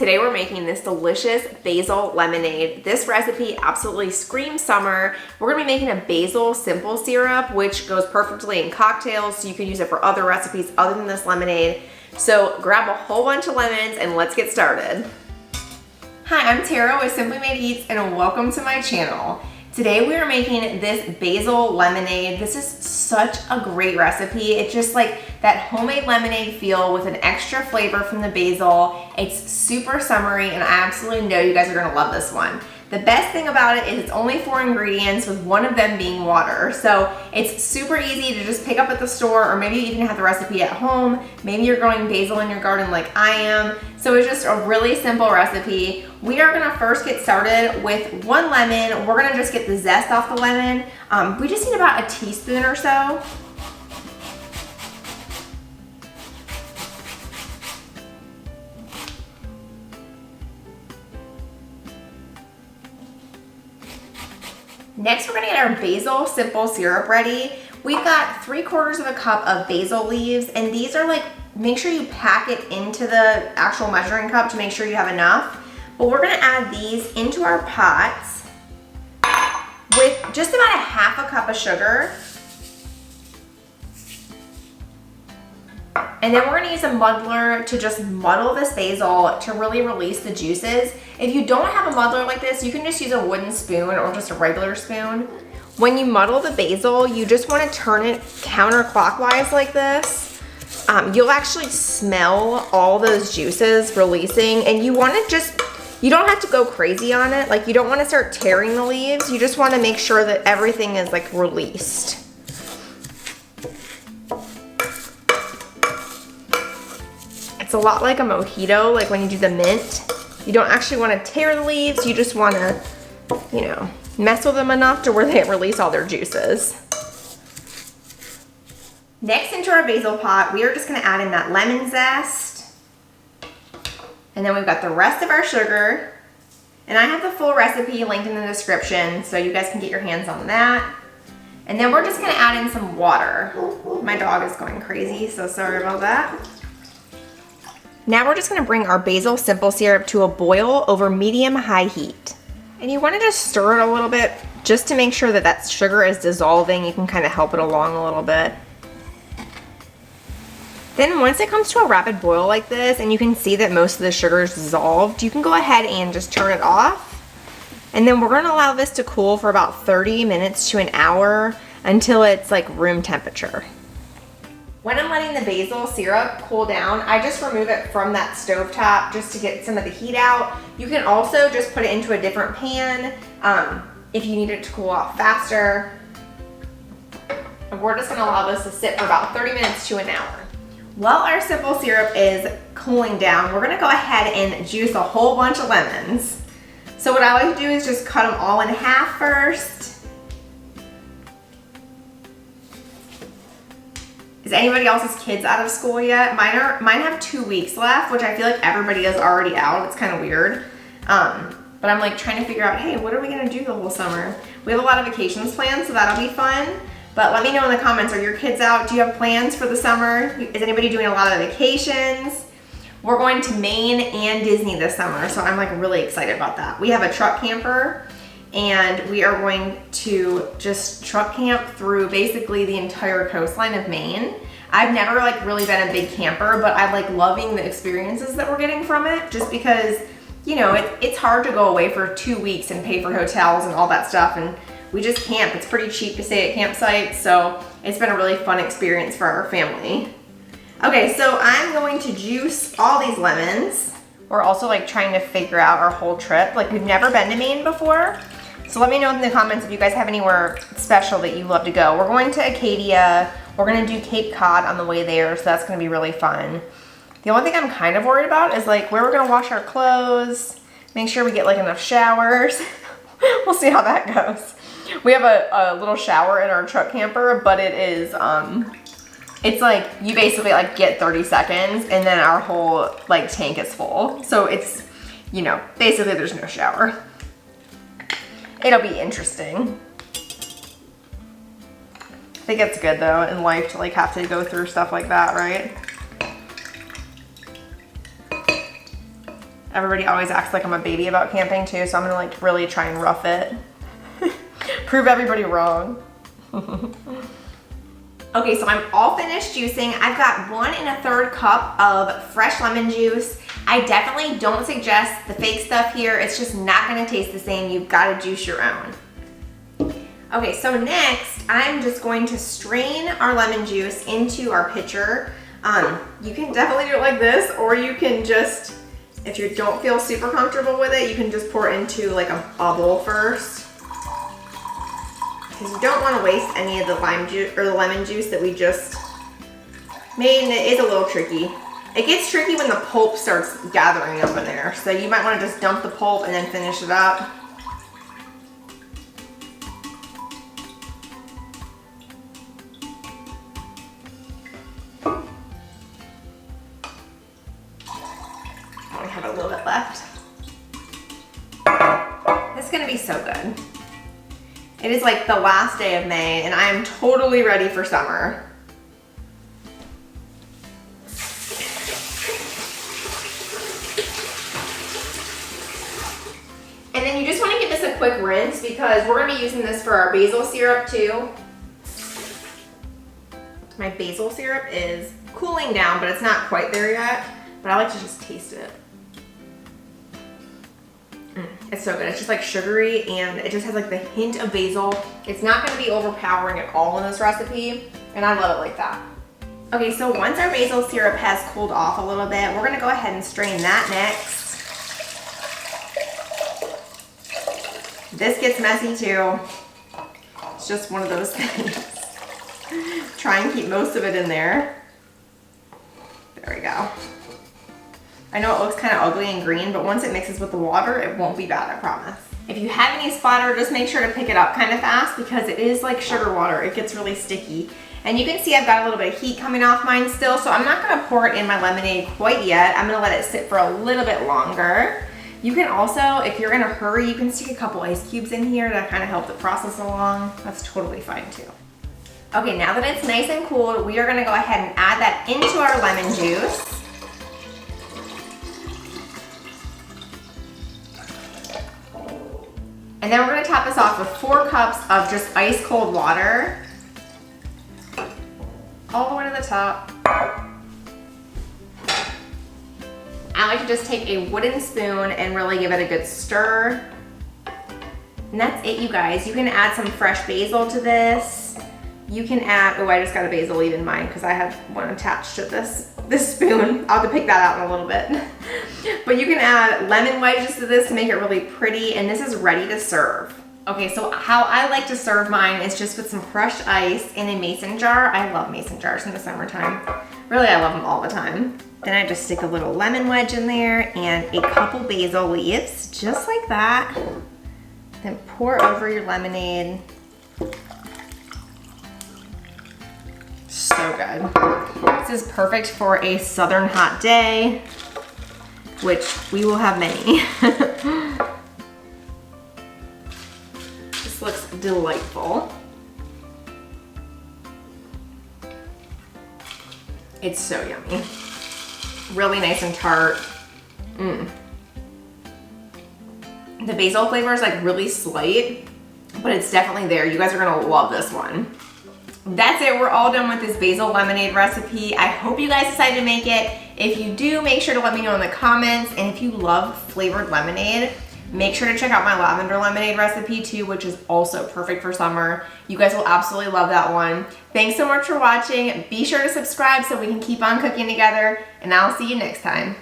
Today we're making this delicious basil lemonade. This recipe absolutely screams summer. We're gonna be making a basil simple syrup, which goes perfectly in cocktails, so you can use it for other recipes other than this lemonade. So grab a whole bunch of lemons and let's get started. Hi, I'm Tara with Simply Made Eats and welcome to my channel. Today we are making this basil lemonade. This is such a great recipe. It's just like that homemade lemonade feel with an extra flavor from the basil. It's super summery and I absolutely know you guys are gonna love this one. The best thing about it is it's only 4 ingredients with one of them being water. So it's super easy to just pick up at the store or maybe you even have the recipe at home. Maybe you're growing basil in your garden like I am. So it's just a really simple recipe. We are gonna first get started with 1 lemon. We're gonna just get the zest off the lemon. We just need about a teaspoon or so. Next, we're gonna get our Basil Simple Syrup ready. We've got 3/4 of a cup of basil leaves, and these are like, make sure you pack it into the actual measuring cup to make sure you have enough. But we're gonna add these into our pots with just about a 1/2 cup of sugar. And then we're gonna use a muddler to just muddle this basil to really release the juices. If you don't have a muddler like this, you can just use a wooden spoon or just a regular spoon. When you muddle the basil, you just wanna turn it counterclockwise like this. You'll actually smell all those juices releasing, and you wanna you don't have to go crazy on it. Like, you don't wanna start tearing the leaves. You just wanna make sure that everything is like released. It's a lot like a mojito, like when you do the mint. You don't actually want to tear the leaves, you just want to, you know, mess with them enough to where they release all their juices. Next, into our basil pot, we are just going to add in that lemon zest. And then we've got the rest of our sugar. And I have the full recipe linked in the description, so you guys can get your hands on that. And then we're just going to add in some water. My dog is going crazy, so sorry about that. Now we're just gonna bring our basil simple syrup to a boil over medium-high heat. And you wanna just stir it a little bit just to make sure that that sugar is dissolving. You can kind of help it along a little bit. Then once it comes to a rapid boil like this and you can see that most of the sugar is dissolved, you can go ahead and just turn it off. And then we're gonna allow this to cool for about 30 minutes to an hour until it's like room temperature. When I'm letting the basil syrup cool down, I just remove it from that stovetop just to get some of the heat out. You can also just put it into a different pan if you need it to cool off faster. And we're just gonna allow this to sit for about 30 minutes to an hour. While our simple syrup is cooling down, we're gonna go ahead and juice a whole bunch of lemons. So what I like to do is just cut them all in half first. Is anybody else's kids out of school yet? Mine have 2 weeks left, which I feel like everybody is already out. It's kind of weird. But I'm like trying to figure out, hey, what are we gonna do the whole summer? We have a lot of vacations planned, so that'll be fun. But let me know in the comments, are your kids out? Do you have plans for the summer? Is anybody doing a lot of vacations? We're going to Maine and Disney this summer, so I'm like really excited about that. We have a truck camper and we are going to just truck camp through basically the entire coastline of Maine. I've never like really been a big camper, but I like loving the experiences that we're getting from it just because, you know, it's hard to go away for 2 weeks and pay for hotels and all that stuff, and we just camp. It's pretty cheap to stay at campsites, so it's been a really fun experience for our family. Okay, so I'm going to juice all these lemons. We're also like trying to figure out our whole trip. Like, we've never been to Maine before. So let me know in the comments if you guys have anywhere special that you love to go. We're going to Acadia. We're gonna do Cape Cod on the way there, so that's gonna be really fun. The only thing I'm kind of worried about is like where we're gonna wash our clothes, make sure we get like enough showers. We'll see how that goes. We have a little shower in our truck camper, but it is, it's like you basically like get 30 seconds and then our whole like tank is full. So it's, you know, basically there's no shower. It'll be interesting. I think it's good though in life to like have to go through stuff like that, right? Everybody always acts like I'm a baby about camping too, so I'm gonna like really try and rough it. Prove everybody wrong. Okay, so I'm all finished juicing. I've got 1 1/3 cup of fresh lemon juice. I definitely don't suggest the fake stuff here. It's just not gonna taste the same. You've gotta juice your own. Okay, so next, I'm just going to strain our lemon juice into our pitcher. You can definitely do it like this, or you can just, if you don't feel super comfortable with it, you can just pour it into like a bowl first. Because you don't want to waste any of the lime juice or the lemon juice that we just made, and it is a little tricky. It gets tricky when the pulp starts gathering up in there, so you might want to just dump the pulp and then finish it up. I have a little bit left. This is going to be so good. It is like the last day of May, and I am totally ready for summer. And then you just want to give this a quick rinse because we're going to be using this for our basil syrup too. My basil syrup is cooling down, but it's not quite there yet. But I like to just taste it. It's so good. It's just like sugary, and it just has like the hint of basil. It's not going to be overpowering at all in this recipe, and I love it like that. Okay, so once our basil syrup has cooled off a little bit, we're going to go ahead and strain that next. This gets messy too. It's just one of those things. Try and keep most of it in there. There we go. I know it looks kind of ugly and green, but once it mixes with the water, it won't be bad, I promise. If you have any splatter, just make sure to pick it up kind of fast because it is like sugar water. It gets really sticky. And you can see I've got a little bit of heat coming off mine still, so I'm not gonna pour it in my lemonade quite yet. I'm gonna let it sit for a little bit longer. You can also, if you're gonna hurry, you can stick a couple ice cubes in here to kind of help the process along. That's totally fine too. Okay, now that it's nice and cooled, we are gonna go ahead and add that into our lemon juice. And then we're gonna top this off with 4 cups of just ice cold water. All the way to the top. I like to just take a wooden spoon and really give it a good stir. And that's it, you guys. You can add some fresh basil to this. You can add, oh, I just got a basil leaf in mine because I have one attached to this spoon. I'll have to pick that out in a little bit. But you can add lemon wedges to this to make it really pretty, and this is ready to serve. Okay, so how I like to serve mine is just with some crushed ice in a mason jar. I love mason jars in the summertime. Really, I love them all the time. Then I just stick a little lemon wedge in there and a couple basil leaves, just like that. Then pour over your lemonade. So good. This is perfect for a southern hot day, which we will have many. This looks delightful. It's so yummy. Really nice and tart. The basil flavor is like really slight, but it's definitely there. You guys are gonna love this one. That's it, we're all done with this basil lemonade recipe. I hope you guys decided to make it. If you do, make sure to let me know in the comments. And if you love flavored lemonade, make sure to check out my lavender lemonade recipe too, which is also perfect for summer. You guys will absolutely love that one. Thanks so much for watching. Be sure to subscribe so we can keep on cooking together, and I'll see you next time.